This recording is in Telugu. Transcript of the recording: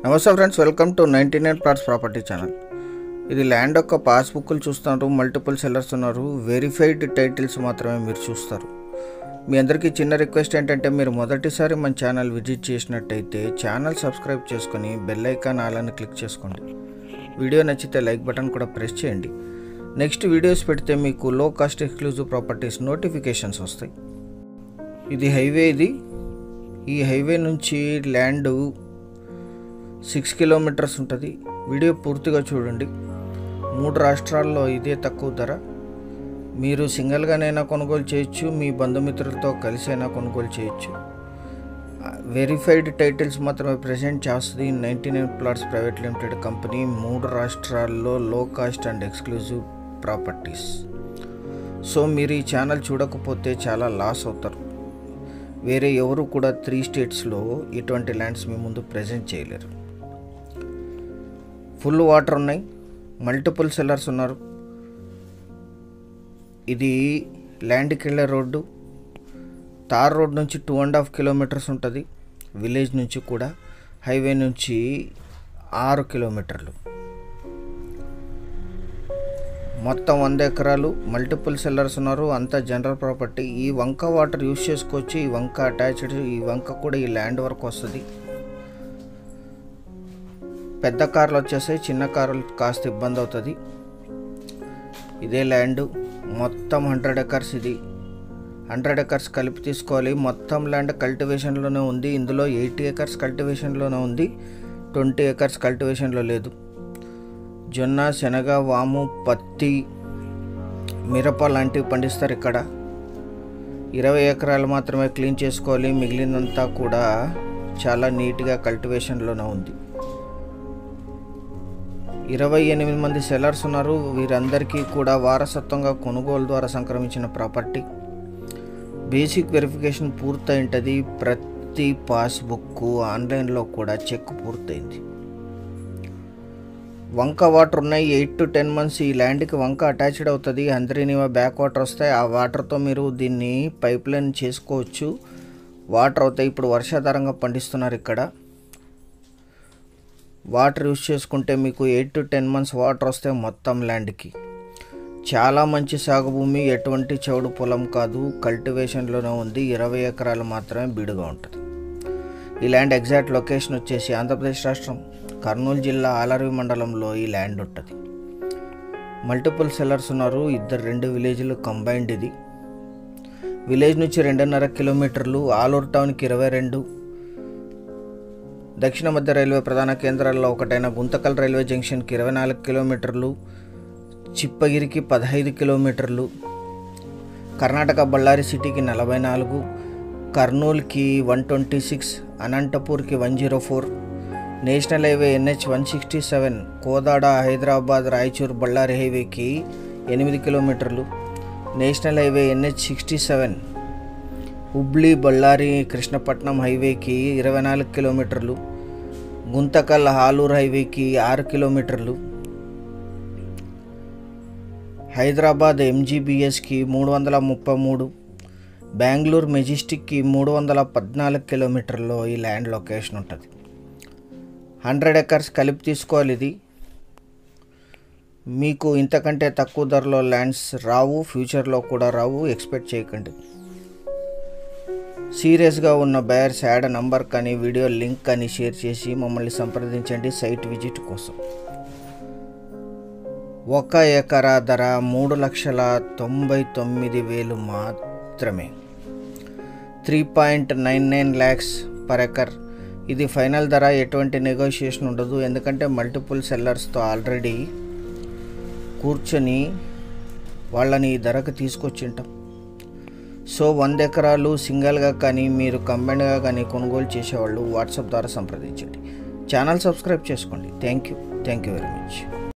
నమస్తే friends, welcome to 99 plots property channel. ఇది ల్యాండ్ యొక్క పాస్బుక్లు చూస్తున్నారు, మల్టిపుల్ సెల్లర్స్ ఉన్నారు, వెరిఫైడ్ టైటిల్స్ మాత్రమే మీరు చూస్తారు. మీ అందరికీ చిన్న రిక్వెస్ట్ ఏంటంటే, మీరు మొదటిసారి మన ఛానల్ విజిట్ చేసినట్టయితే ఛానల్ సబ్స్క్రైబ్ చేసుకొని బెల్ ఐకాన్ ఆలని క్లిక్ చేసుకోండి. వీడియో నచ్చితే లైక్ బటన్ కూడా ప్రెస్ చేయండి. నెక్స్ట్ వీడియోస్ పెడితే మీకు లో కాస్ట్ ఎక్స్క్లూజివ్ ప్రాపర్టీస్ నోటిఫికేషన్స్ వస్తాయి. ఇది హైవే. ఈ హైవే నుంచి ల్యాండ్ 6 కిలోమీటర్స్ ఉంటుంది. వీడియో పూర్తిగా చూడండి. 3 రాష్ట్రాల్లో ఇదే తక్కువ ధర. మీరు సింగిల్గానైనా కొనుగోలు చేయొచ్చు, మీ బంధుమిత్రులతో కలిసి అయినా కొనుగోలు చేయొచ్చు. వెరిఫైడ్ టైటిల్స్ మాత్రమే ప్రజెంట్ చేస్తుంది 99 ప్లాట్స్ ప్రైవేట్ లిమిటెడ్ కంపెనీ. 3 రాష్ట్రాల్లో లో cost and exclusive properties. So మీరు ఈ ఛానల్ చూడకపోతే చాలా లాస్ అవుతారు. వేరే ఎవరు కూడా 3 స్టేట్స్లో ఇటువంటి ల్యాండ్స్ మీ ముందు ప్రజెంట్ చేయలేరు. ఫుల్ వాటర్ ఉన్నాయి, మల్టిపుల్ సెల్లర్స్ ఉన్నారు. ఇది ల్యాండ్కి వెళ్ళే రోడ్డు. తార్ రోడ్ నుంచి 2.5 కిలోమీటర్స్ ఉంటుంది. విలేజ్ నుంచి కూడా హైవే నుంచి 6 కిలోమీటర్లు. మొత్తం 100 ఎకరాలు, మల్టిపుల్ సెల్లర్స్ ఉన్నారు. అంతా జనరల్ ప్రాపర్టీ. ఈ వంక వాటర్ యూజ్ చేసుకోవచ్చు. ఈ వంక అటాచ్డ్, ఈ వంక కూడా ఈ ల్యాండ్ వరకు వస్తుంది. పెద్ద కార్లు వచ్చేసాయి, చిన్న కార్లు కాస్త ఇబ్బంది అవుతుంది. ఇదే ల్యాండ్ మొత్తం 100 ఎకర్స్. ఇది 100 ఎకర్స్ కలిపి తీసుకోవాలి. మొత్తం ల్యాండ్ కల్టివేషన్లోనే ఉంది. ఇందులో 80 ఎకర్స్ కల్టివేషన్లోనే ఉంది, 20 ఎకర్స్ కల్టివేషన్లో లేదు. జొన్న, శనగ, వాము, పత్తి, మిరప లాంటివి పండిస్తారు ఇక్కడ. 20 ఎకరాలు మాత్రమే క్లీన్ చేసుకోవాలి. మిగిలినంతా కూడా చాలా నీట్గా కల్టివేషన్లోనే ఉంది. 28 మంది సెల్లర్స్ ఉన్నారు. వీరందరికీ కూడా వారసత్వంగా కొనుగోలు ద్వారా సంక్రమించిన ప్రాపర్టీ. బేసిక్ వెరిఫికేషన్ పూర్తయి ఉంటుంది. ప్రతి పాస్బుక్ ఆన్లైన్లో కూడా చెక్ పూర్తయింది. వంక వాటర్ ఉన్నాయి. 8 to 10 months ఈ ల్యాండ్కి వంక అటాచ్డ్ అవుతుంది. హంద్రీనివా బ్యాక్ వాటర్ వస్తాయి. ఆ వాటర్తో మీరు దీన్ని పైప్ లైన్ చేసుకోవచ్చు. వాటర్ అవుతాయి. ఇప్పుడు వర్షాధారంగా పండిస్తున్నారు ఇక్కడ. వాటర్ యూజ్ చేసుకుంటే మీకు 8 to 10 months వాటర్ వస్తే మొత్తం ల్యాండ్కి. చాలా మంచి సాగు భూమి, ఎటువంటి చౌడు పొలం కాదు, కల్టివేషన్లోనే ఉంది. 20 ఎకరాలు మాత్రమే బీడుగా ఉంటుంది. ఈ ల్యాండ్ ఎగ్జాక్ట్ లొకేషన్ వచ్చేసి ఆంధ్రప్రదేశ్ రాష్ట్రం కర్నూలు జిల్లా ఆలర్వి మండలంలో ఈ ల్యాండ్ ఉంటుంది. మల్టిపుల్ సెల్లర్స్ ఉన్నారు. 2 విలేజ్లు కంబైన్డ్. ఇది విలేజ్ నుంచి 2.5 కిలోమీటర్లు, ఆలూరు టౌన్కి 22, దక్షిణ మధ్య రైల్వే ప్రధాన కేంద్రాల్లో ఒకటైన గుంతకల్ రైల్వే జంక్షన్కి 24 కిలోమీటర్లు, చిప్పగిరికి 15 కిలోమీటర్లు, కర్ణాటక బళ్ళారి సిటీకి 44, కర్నూలుకి 126, అనంతపూర్కి 104, national highway NH 167 Kodad Hyderabad Raichur Bellary హైవేకి 8 కిలోమీటర్లు, national highway NH 67 Hubli Bellary Krishnapatnam హైవేకి 24 కిలోమీటర్లు, గుంతకల్ హాలూరు హైవేకి 6 కిలోమీటర్లు, హైదరాబాద్ MGBSకి 333, బెంగళూరు మెజెస్టిక్కి 314 కిలోమీటర్లో ఈ ల్యాండ్ లొకేషన్ ఉంటుంది. 100 ఎకర్స్ కలిపి తీసుకోవాలి. ఇది మీకు ఇంతకంటే తక్కువ ధరలో ల్యాండ్స్ రావు, ఫ్యూచర్లో కూడా రావు, ఎక్స్పెక్ట్ చేయకండి. సీరియస్గా ఉన్న బయర్స్ యాడ్ నంబర్ కానీ వీడియో లింక్ కానీ షేర్ చేసి మమ్మల్ని సంప్రదించండి సైట్ విజిట్ కోసం. 1 ఎకరా ధర 3,99,000 మాత్రమే. 3.99 lakhs per acre. ఇది ఫైనల్ ధర. ఎటువంటి నెగోషియేషన్ ఉండదు. ఎందుకంటే మల్టిపుల్ సెల్లర్స్తో ఆల్రెడీ కూర్చొని వాళ్ళని ఈ ధరకు తీసుకొచ్చింటాం. సో 100 ఎకరాలు సింగిల్గా కానీ మీరు కంబైన్డ్గా కానీ కొనుగోలు చేసేవాళ్ళు వాట్సాప్ ద్వారా సంప్రదించండి. ఛానల్ సబ్స్క్రైబ్ చేసుకోండి. Thank you very much.